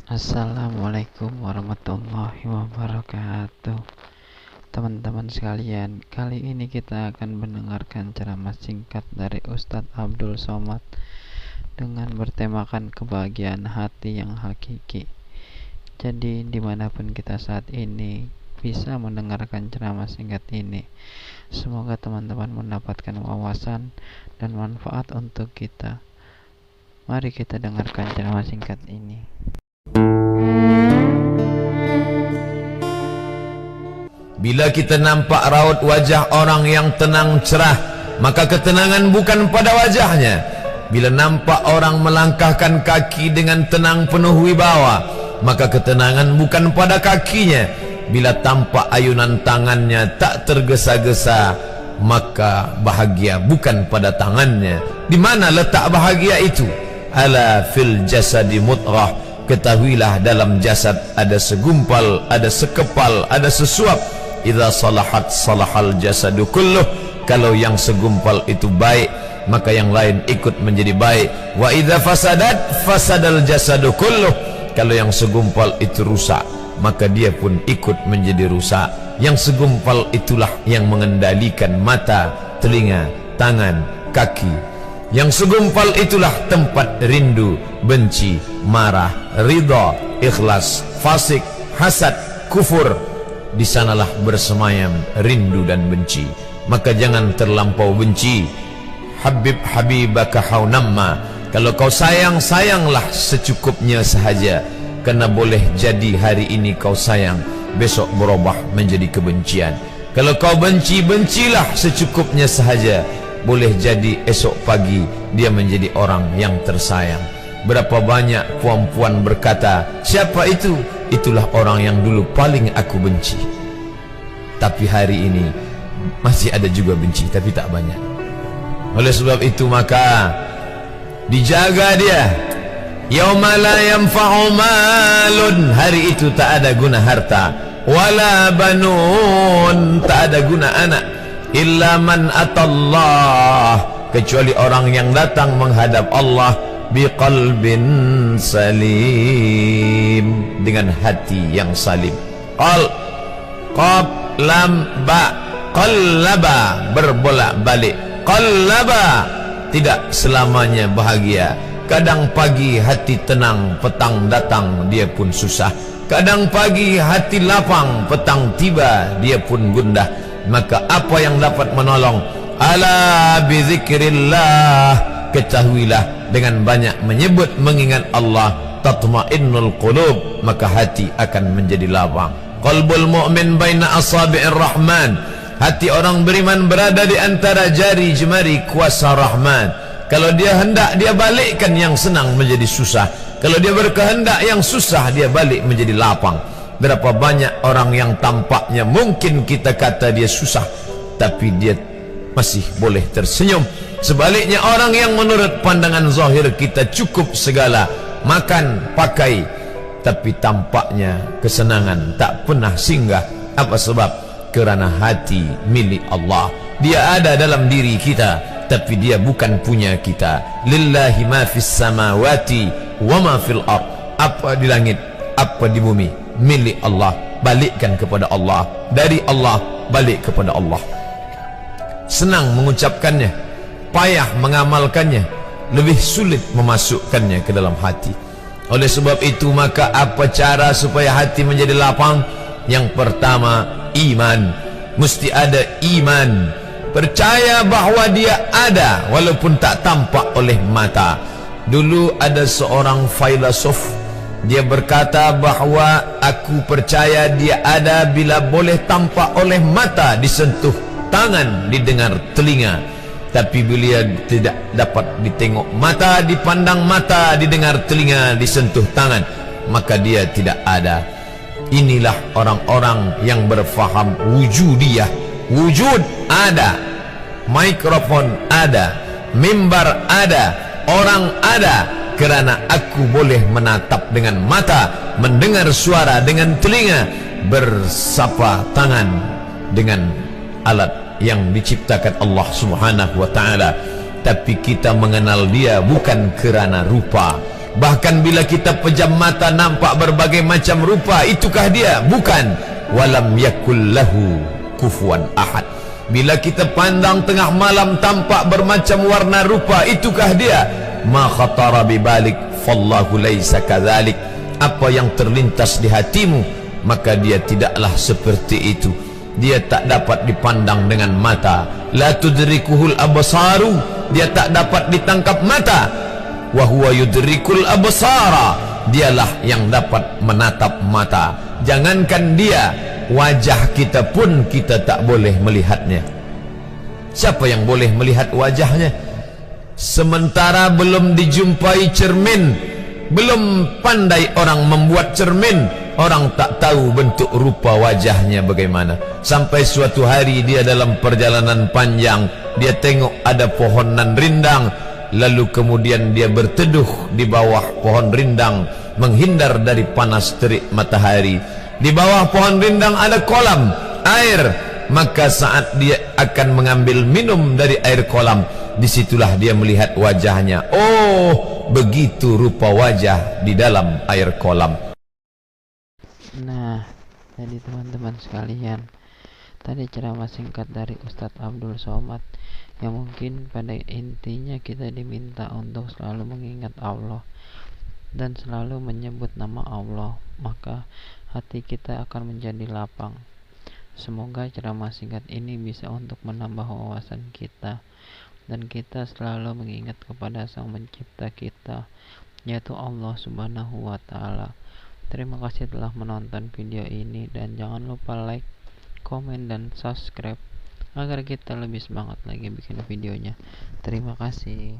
Assalamualaikum warahmatullahi wabarakatuh. Teman-teman sekalian, kali ini kita akan mendengarkan ceramah singkat dari Ustadz Abdul Somad dengan bertemakan kebahagiaan hati yang hakiki. Jadi dimanapun kita saat ini bisa mendengarkan ceramah singkat ini, semoga teman-teman mendapatkan wawasan dan manfaat untuk kita. Mari kita dengarkan ceramah singkat ini. Bila kita nampak raut wajah orang yang tenang cerah, maka ketenangan bukan pada wajahnya. Bila nampak orang melangkahkan kaki dengan tenang penuh wibawa, maka ketenangan bukan pada kakinya. Bila tampak ayunan tangannya tak tergesa-gesa, maka bahagia bukan pada tangannya. Di mana letak bahagia itu? Ala fil jasadi mudghah. Ketahuilah dalam jasad ada segumpal, ada sekepal, ada sesuap. Idza salahat salahal jasadu kulluh. Kalau yang segumpal itu baik, maka yang lain ikut menjadi baik. Wa idza fasadat fasadal jasadu kulluh. Kalau yang segumpal itu rusak, maka dia pun ikut menjadi rusak. Yang segumpal itulah yang mengendalikan mata, telinga, tangan, kaki. Yang segumpal itulah tempat rindu, benci, marah, ridha, ikhlas, fasik, hasad, kufur. Di sanalah bersemayam rindu dan benci. Maka jangan terlampau benci. Habib habibaka haunamma. Kalau kau sayang, sayanglah secukupnya sahaja. Karena boleh jadi hari ini kau sayang, besok berubah menjadi kebencian. Kalau kau benci, bencilah secukupnya sahaja. Boleh jadi esok pagi dia menjadi orang yang tersayang. Berapa banyak puan-puan berkata, siapa itu? Itulah orang yang dulu paling aku benci. Tapi hari ini masih ada juga benci, tapi tak banyak. Oleh sebab itu maka dijaga dia. Yauma la yanfa'u malun. Hari itu tak ada guna harta, wala banun, tak ada guna anak, illa man atallah, kecuali orang yang datang menghadap Allah biqalbin salim, dengan hati yang salim. Qaf lam ba, qallaba, berbolak-balik. Qallaba, tidak selamanya bahagia. Kadang pagi hati tenang, petang datang dia pun susah. Kadang pagi hati lapang, petang tiba dia pun gundah. Maka apa yang dapat menolong? Ala bizikrillah, ketahuilah dengan banyak menyebut mengingat Allah, tatmainnul qulub, maka hati akan menjadi lapang. Qalbul mu'min baina asabi'ir rahman, hati orang beriman berada di antara jari jemari kuasa Rahman. Kalau dia hendak, dia balikkan yang senang menjadi susah. Kalau dia berkehendak yang susah, dia balik menjadi lapang. Berapa banyak orang yang tampaknya mungkin kita kata dia susah, tapi dia masih boleh tersenyum. Sebaliknya orang yang menurut pandangan zahir kita cukup segala, makan, pakai, tapi tampaknya kesenangan tak pernah singgah. Apa sebab? Kerana hati milik Allah. Dia ada dalam diri kita, tapi dia bukan punya kita. Lillahi ma fis samawati wa ma fil ard. Apa di langit, apa di bumi, milik Allah. Balikkan kepada Allah. Dari Allah balik kepada Allah. Senang mengucapkannya, payah mengamalkannya, lebih sulit memasukkannya ke dalam hati. Oleh sebab itu maka apa cara supaya hati menjadi lapang? Yang pertama, iman. Mesti ada iman. Percaya bahawa dia ada walaupun tak tampak oleh mata. Dulu ada seorang filosof, dia berkata bahawa aku percaya dia ada bila boleh tampak oleh mata, disentuh tangan, didengar telinga. Tapi bila tidak dapat ditengok mata, dipandang mata, didengar telinga, disentuh tangan, maka dia tidak ada. Inilah orang-orang yang berfaham wujudiyah. Wujud ada, mikrofon ada, mimbar ada, orang ada, kerana aku boleh menatap dengan mata, mendengar suara dengan telinga, bersapa tangan dengan alat yang diciptakan Allah Subhanahu wa ta'ala. Tapi kita mengenal dia bukan kerana rupa, Bahkan bila kita pejam mata nampak berbagai macam rupa, itukah dia? Bukan. Walam yakul lahu kufuwan ahad. Bila kita pandang tengah malam tampak bermacam warna rupa, itukah dia? Ma khatara bibalik fallahu laisa kadzalik. Apa yang terlintas di hatimu, maka dia tidaklah seperti itu. Dia tak dapat dipandang dengan mata. La tudrikuhul absaru, dia tak dapat ditangkap mata. Wa huwa yudrikul absara, dialah yang dapat menatap mata. Jangankan dia, wajah kita pun kita tak boleh melihatnya. Siapa yang boleh melihat wajahnya? Sementara belum dijumpai cermin, belum pandai orang membuat cermin, orang tak tahu bentuk rupa wajahnya bagaimana. Sampai suatu hari dia dalam perjalanan panjang, dia tengok ada pohonan rindang, lalu kemudian dia berteduh di bawah pohon rindang, menghindar dari panas terik matahari. Di bawah pohon rindang ada kolam air, maka saat dia akan mengambil minum dari air kolam, disitulah dia melihat wajahnya. Oh, begitu rupa wajah di dalam air kolam. Nah, jadi teman-teman sekalian, tadi ceramah singkat dari Ustadz Abdul Somad, yang mungkin pada intinya kita diminta untuk selalu mengingat Allah dan selalu menyebut nama Allah, maka hati kita akan menjadi lapang. Semoga ceramah singkat ini bisa untuk menambah wawasan kita, dan kita selalu mengingat kepada Sang Pencipta kita, yaitu Allah Subhanahu wa Ta'ala. Terima kasih telah menonton video ini, dan jangan lupa like, komen, dan subscribe agar kita lebih semangat lagi bikin videonya. Terima kasih.